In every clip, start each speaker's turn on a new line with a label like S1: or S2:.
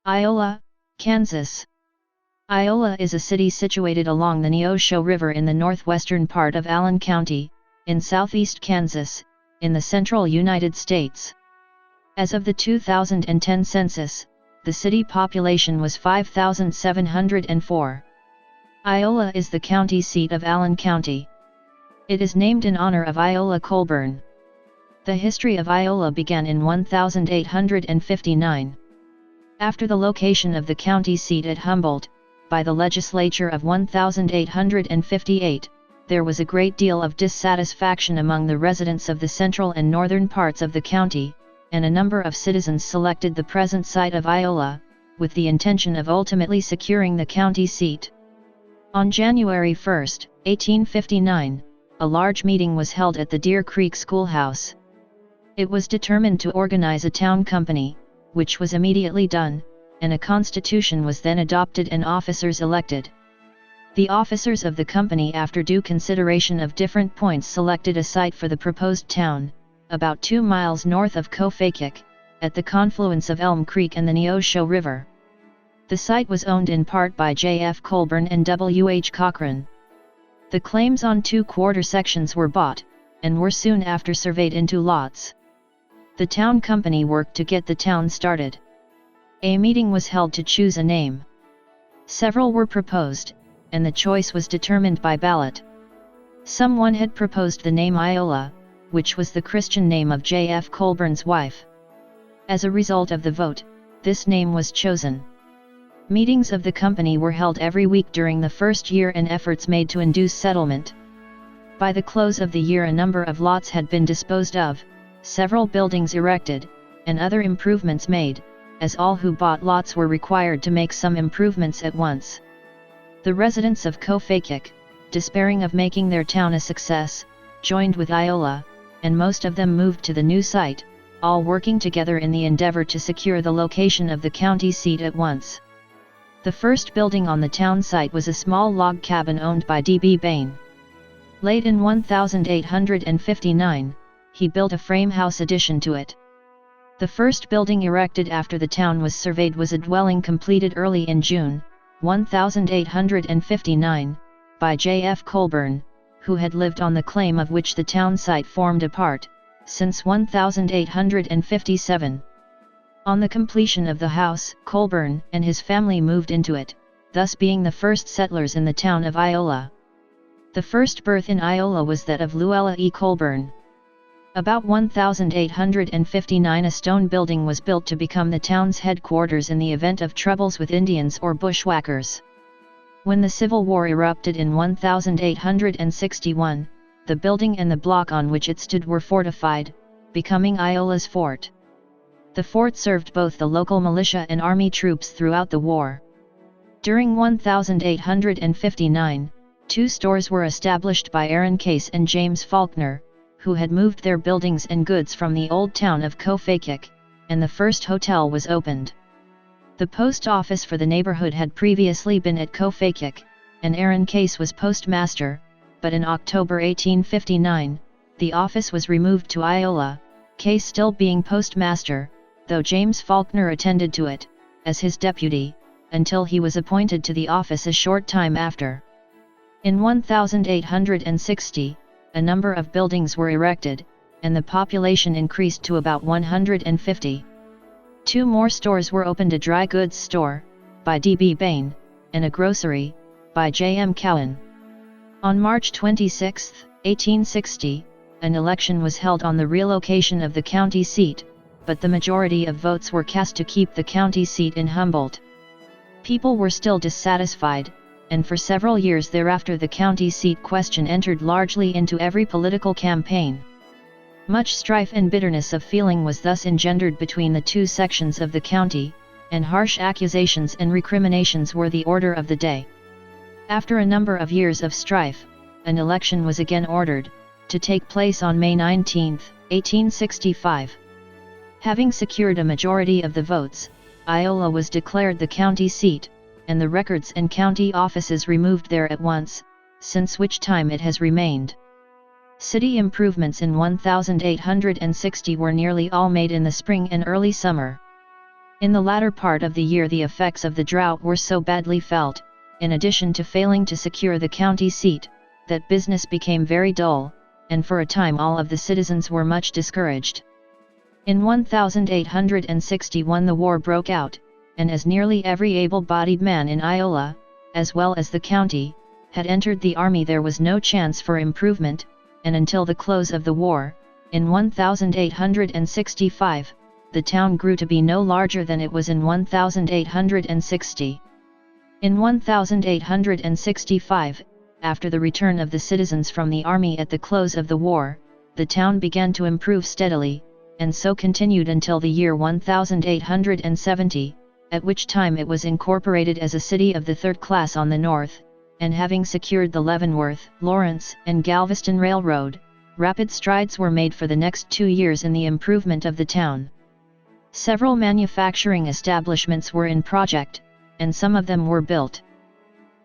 S1: Iola, Kansas. Iola is a city situated along the Neosho River in the northwestern part of Allen County, in southeast Kansas, in the central United States. As of the 2010 census, the city population was 5,704. Iola is the county seat of Allen County. It is named in honor of Iola Colborn. The history of Iola began in 1859. After the location of the county seat at Humboldt, by the legislature of 1858, there was a great deal of dissatisfaction among the residents of the central and northern parts of the county, and a number of citizens selected the present site of Iola, with the intention of ultimately securing the county seat. On January 1, 1859, a large meeting was held at the Deer Creek Schoolhouse. It was determined to organize a town company, which was immediately done, and a constitution was then adopted and officers elected. The officers of the company, after due consideration of different points, selected a site for the proposed town, about 2 miles north of Kofakik, at the confluence of Elm Creek and the Neosho River. The site was owned in part by J.F. Colborn and W.H. Cochran. The claims on 2 quarter sections were bought, and were soon after surveyed into lots. The town company worked to get the town started. A meeting was held to choose a name. Several were proposed, and the choice was determined by ballot. Someone had proposed the name Iola, which was the Christian name of J.F. Colborn's wife. As a result of the vote, this name was chosen. Meetings of the company were held every week during the first year and efforts made to induce settlement. By the close of the year, a number of lots had been disposed of, several buildings erected, and other improvements made, as all who bought lots were required to make some improvements at once. The residents of Kofakik, despairing of making their town a success, joined with Iola, and most of them moved to the new site, all working together in the endeavor to secure the location of the county seat at once. The first building on the town site was a small log cabin owned by D.B. Bain. Late in 1859, he built a frame house addition to it. The first building erected after the town was surveyed was a dwelling completed early in June 1859, by J.F. Colborn, who had lived on the claim of which the town site formed a part, since 1857. On the completion of the house, Colborn and his family moved into it, thus being the first settlers in the town of Iola. The first birth in Iola was that of Luella E. Colborn. About 1859, a stone building was built to become the town's headquarters in the event of troubles with Indians or bushwhackers. When the Civil War erupted in 1861, the building and the block on which it stood were fortified, becoming Iola's fort. The fort served both the local militia and army troops throughout the war. During 1859, 2 stores were established by Aaron Case and James Faulkner, who had moved their buildings and goods from the old town of Kofakik, and the first hotel was opened. The post office for the neighborhood had previously been at Kofakik, and Aaron Case was postmaster, but in October 1859, the office was removed to Iola, Case still being postmaster, though James Faulkner attended to it, as his deputy, until he was appointed to the office a short time after. In 1860, a number of buildings were erected, and the population increased to about 150. 2 more stores were opened: a dry goods store, by D.B. Bain, and a grocery, by J.M. Cowan. On March 26, 1860, an election was held on the relocation of the county seat, but the majority of votes were cast to keep the county seat in Humboldt. People were still dissatisfied, and for several years thereafter the county seat question entered largely into every political campaign. Much strife and bitterness of feeling was thus engendered between the 2 sections of the county, and harsh accusations and recriminations were the order of the day. After a number of years of strife, an election was again ordered, to take place on May 19, 1865. Having secured a majority of the votes, Iola was declared the county seat, and the records and county offices removed there at once, since which time it has remained. City improvements in 1860 were nearly all made in the spring and early summer. In the latter part of the year the effects of the drought were so badly felt, in addition to failing to secure the county seat, that business became very dull, and for a time all of the citizens were much discouraged. In 1861 the war broke out, and as nearly every able-bodied man in Iola, as well as the county, had entered the army there was no chance for improvement, and until the close of the war, in 1865, the town grew to be no larger than it was in 1860. In 1865, after the return of the citizens from the army at the close of the war, the town began to improve steadily, and so continued until the year 1870, at which time it was incorporated as a city of the third class on the north, and having secured the Leavenworth, Lawrence, and Galveston Railroad, rapid strides were made for the next 2 years in the improvement of the town. Several manufacturing establishments were in project, and some of them were built.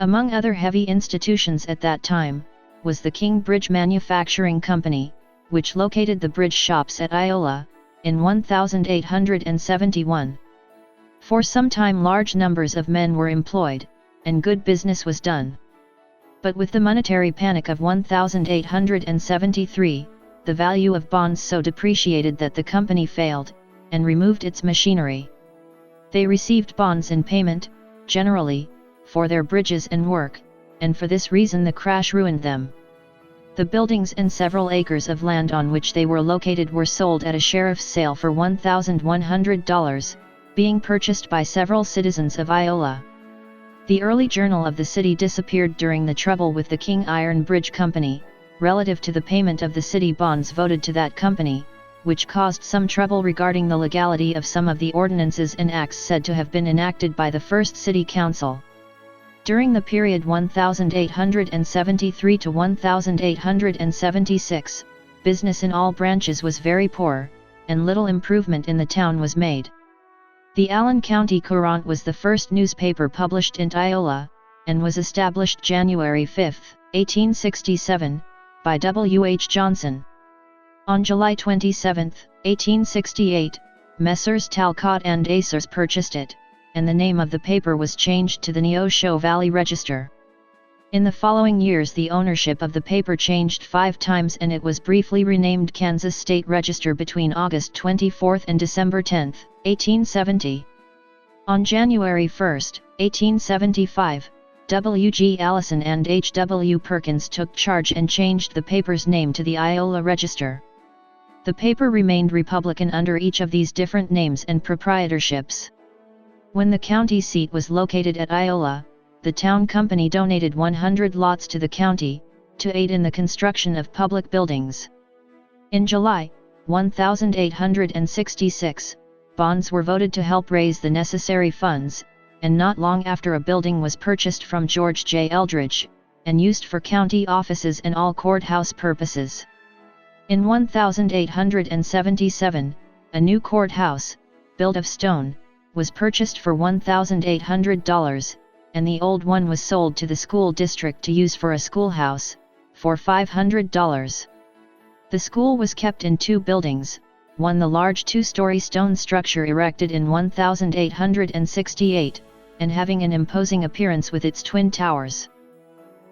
S1: Among other heavy institutions at that time, was the King Bridge Manufacturing Company, which located the bridge shops at Iola, in 1871. For some time large numbers of men were employed, and good business was done. But with the monetary panic of 1873, the value of bonds so depreciated that the company failed, and removed its machinery. They received bonds in payment, generally, for their bridges and work, and for this reason the crash ruined them. The buildings and several acres of land on which they were located were sold at a sheriff's sale for $1,100, being purchased by several citizens of Iola. The early journal of the city disappeared during the trouble with the King Iron Bridge Company, relative to the payment of the city bonds voted to that company, which caused some trouble regarding the legality of some of the ordinances and acts said to have been enacted by the first city council. During the period 1873 to 1876, business in all branches was very poor, and little improvement in the town was made. The Allen County Courant was the first newspaper published in Iola, and was established January 5, 1867, by W. H. Johnson. On July 27, 1868, Messrs. Talcott and Acers purchased it, and the name of the paper was changed to the Neosho Valley Register. In the following years the ownership of the paper changed 5 times and it was briefly renamed Kansas State Register between August 24 and December 10, 1870. On January 1, 1875, W. G. Allison and H. W. Perkins took charge and changed the paper's name to the Iola Register. The paper remained Republican under each of these different names and proprietorships. When the county seat was located at Iola, the town company donated 100 lots to the county, to aid in the construction of public buildings. In July 1866, bonds were voted to help raise the necessary funds, and not long after a building was purchased from George J. Eldridge, and used for county offices and all courthouse purposes. In 1877, a new courthouse, built of stone, was purchased for $1,800, and the old one was sold to the school district to use for a schoolhouse, for $500. The school was kept in 2 buildings, one the large 2-story stone structure erected in 1868, and having an imposing appearance with its twin towers.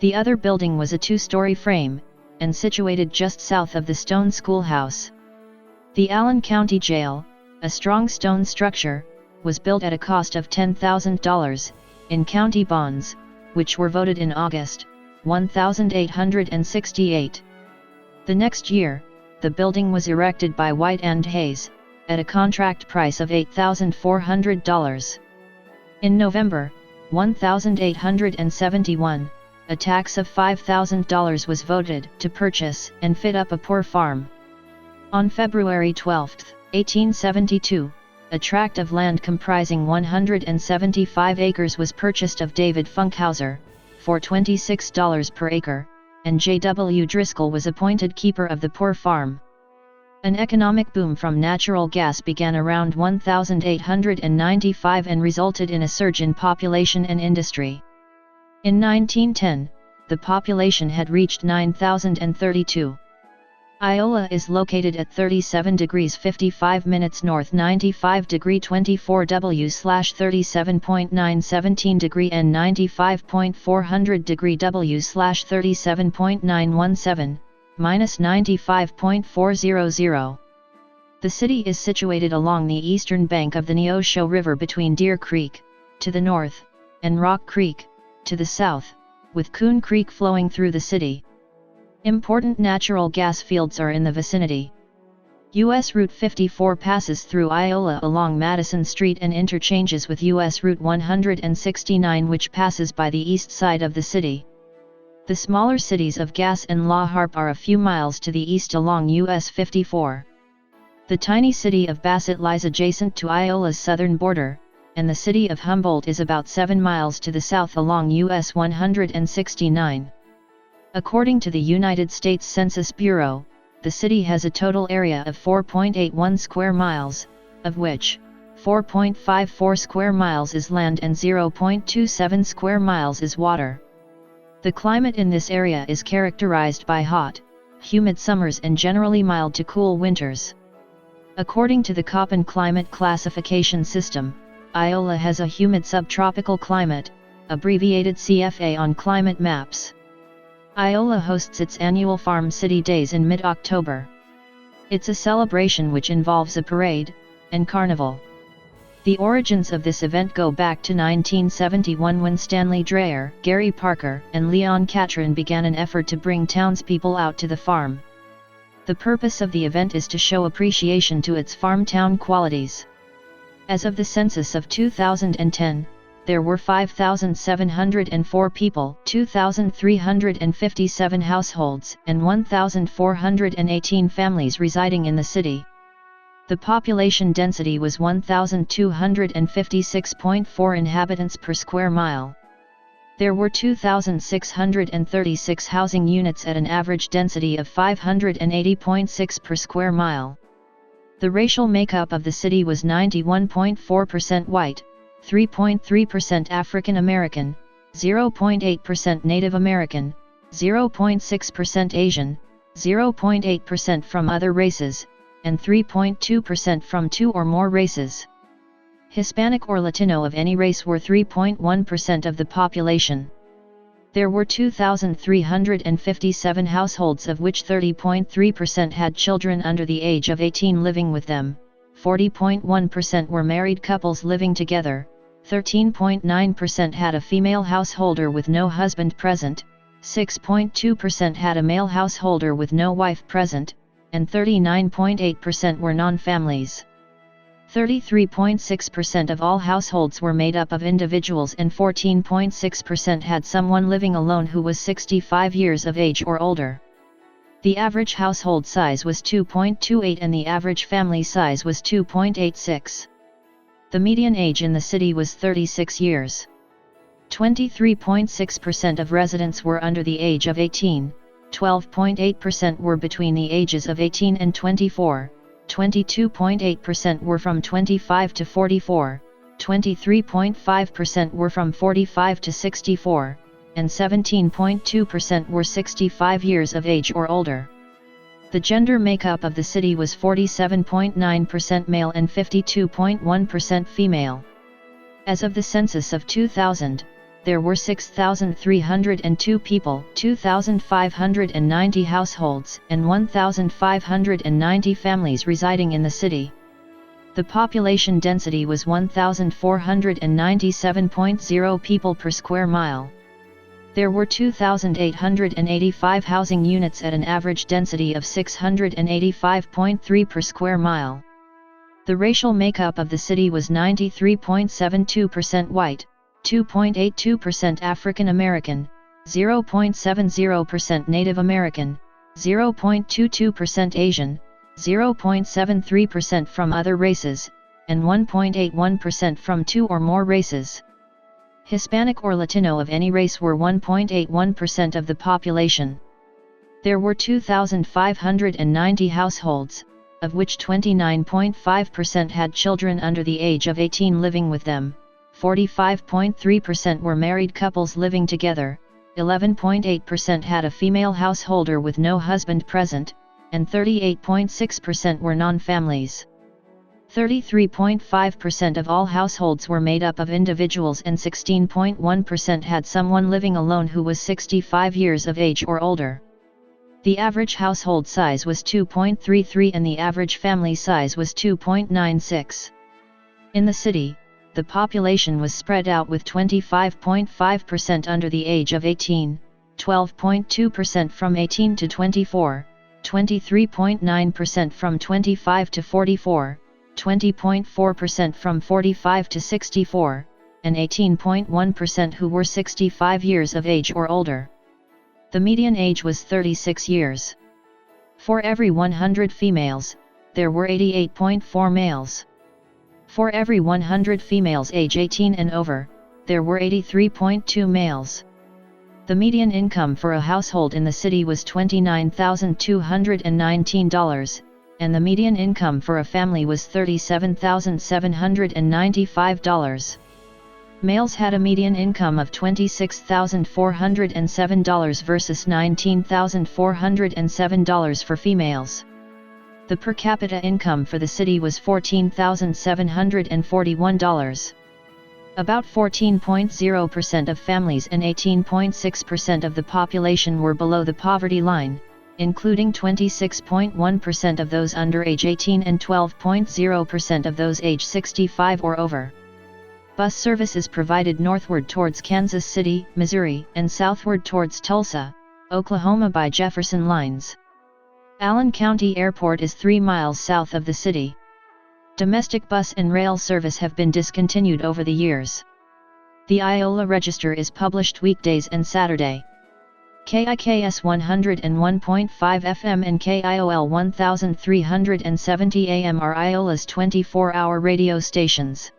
S1: The other building was a 2-story frame, and situated just south of the stone schoolhouse. The Allen County Jail, a strong stone structure, was built at a cost of $10,000, in county bonds, which were voted in August 1868. The next year, the building was erected by White and Hayes, at a contract price of $8,400. In November 1871, a tax of $5,000 was voted to purchase and fit up a poor farm. On February 12, 1872, a tract of land comprising 175 acres was purchased of David Funkhauser, for $26 per acre, and J. W. Driscoll was appointed keeper of the poor farm. An economic boom from natural gas began around 1895 and resulted in a surge in population and industry. In 1910, the population had reached 9,032. Iola is located at 37 degrees 55 minutes north 95 degree 24 W/37.917 degree N 95.400 degree W/37.917, minus 95.400. The city is situated along the eastern bank of the Neosho River between Deer Creek, to the north, and Rock Creek, to the south, with Coon Creek flowing through the city. Important natural gas fields are in the vicinity. U.S. Route 54 passes through Iola along Madison Street and interchanges with U.S. Route 169, which passes by the east side of the city. The smaller cities of Gass and La Harpe are a few miles to the east along U.S. 54. The tiny city of Bassett lies adjacent to Iola's southern border, and the city of Humboldt is about 7 miles to the south along U.S. 169. According to the United States Census Bureau, the city has a total area of 4.81 square miles, of which 4.54 square miles is land and 0.27 square miles is water. The climate in this area is characterized by hot, humid summers and generally mild to cool winters. According to the Köppen climate classification system, Iola has a humid subtropical climate, abbreviated CFA on climate maps. Iola hosts its annual Farm City Days in mid-October. It's a celebration which involves a parade and carnival. The origins of this event go back to 1971 when Stanley Dreyer, Gary Parker, and Leon Catron began an effort to bring townspeople out to the farm. The purpose of the event is to show appreciation to its farm-town qualities. As of the census of 2010, there were 5,704 people, 2,357 households, and 1,418 families residing in the city. The population density was 1,256.4 inhabitants per square mile. There were 2,636 housing units at an average density of 580.6 per square mile. The racial makeup of the city was 91.4% white, 3.3% African American, 0.8% Native American, 0.6% Asian, 0.8% from other races, and 3.2% from two or more races. Hispanic or Latino of any race were 3.1% of the population. There were 2,357 households, of which 30.3% had children under the age of 18 living with them, 40.1% were married couples living together, 13.9% had a female householder with no husband present, 6.2% had a male householder with no wife present, and 39.8% were non-families. 33.6% of all households were made up of individuals and 14.6% had someone living alone who was 65 years of age or older. The average household size was 2.28 and the average family size was 2.86. The median age in the city was 36 years. 23.6% of residents were under the age of 18, 12.8% were between the ages of 18 and 24, 22.8% were from 25 to 44, 23.5% were from 45 to 64, and 17.2% were 65 years of age or older. The gender makeup of the city was 47.9% male and 52.1% female. As of the census of 2000, there were 6,302 people, 2,590 households, and 1,590 families residing in the city. The population density was 1,497.0 people per square mile. There were 2,885 housing units at an average density of 685.3 per square mile. The racial makeup of the city was 93.72% white, 2.82% African American, 0.70% Native American, 0.22% Asian, 0.73% from other races, and 1.81% from two or more races. Hispanic or Latino of any race were 1.81% of the population. There were 2,590 households, of which 29.5% had children under the age of 18 living with them, 45.3% were married couples living together, 11.8% had a female householder with no husband present, and 38.6% were non-families. 33.5% of all households were made up of individuals and 16.1% had someone living alone who was 65 years of age or older. The average household size was 2.33 and the average family size was 2.96. In the city, the population was spread out with 25.5% under the age of 18, 12.2% from 18 to 24, 23.9% from 25 to 44, 20.4% from 45 to 64, and 18.1% who were 65 years of age or older. The median age was 36 years. For every 100 females, there were 88.4 males. For every 100 females age 18 and over, there were 83.2 males. The median income for a household in the city was $29,219, and the median income for a family was $37,795. Males had a median income of $26,407 versus $19,407 for females. The per capita income for the city was $14,741. About 14.0% of families and 18.6% of the population were below the poverty line, including 26.1% of those under age 18 and 12.0% of those age 65 or over. Bus services provided northward towards Kansas City, Missouri, and southward towards Tulsa, Oklahoma by Jefferson lines. Allen County Airport is 3 miles south of the city. Domestic bus and rail service have been discontinued over the years. The Iola Register is published weekdays and Saturday. KIKS 101.5 FM and KIOL 1370 AM are Iola's 24-hour radio stations.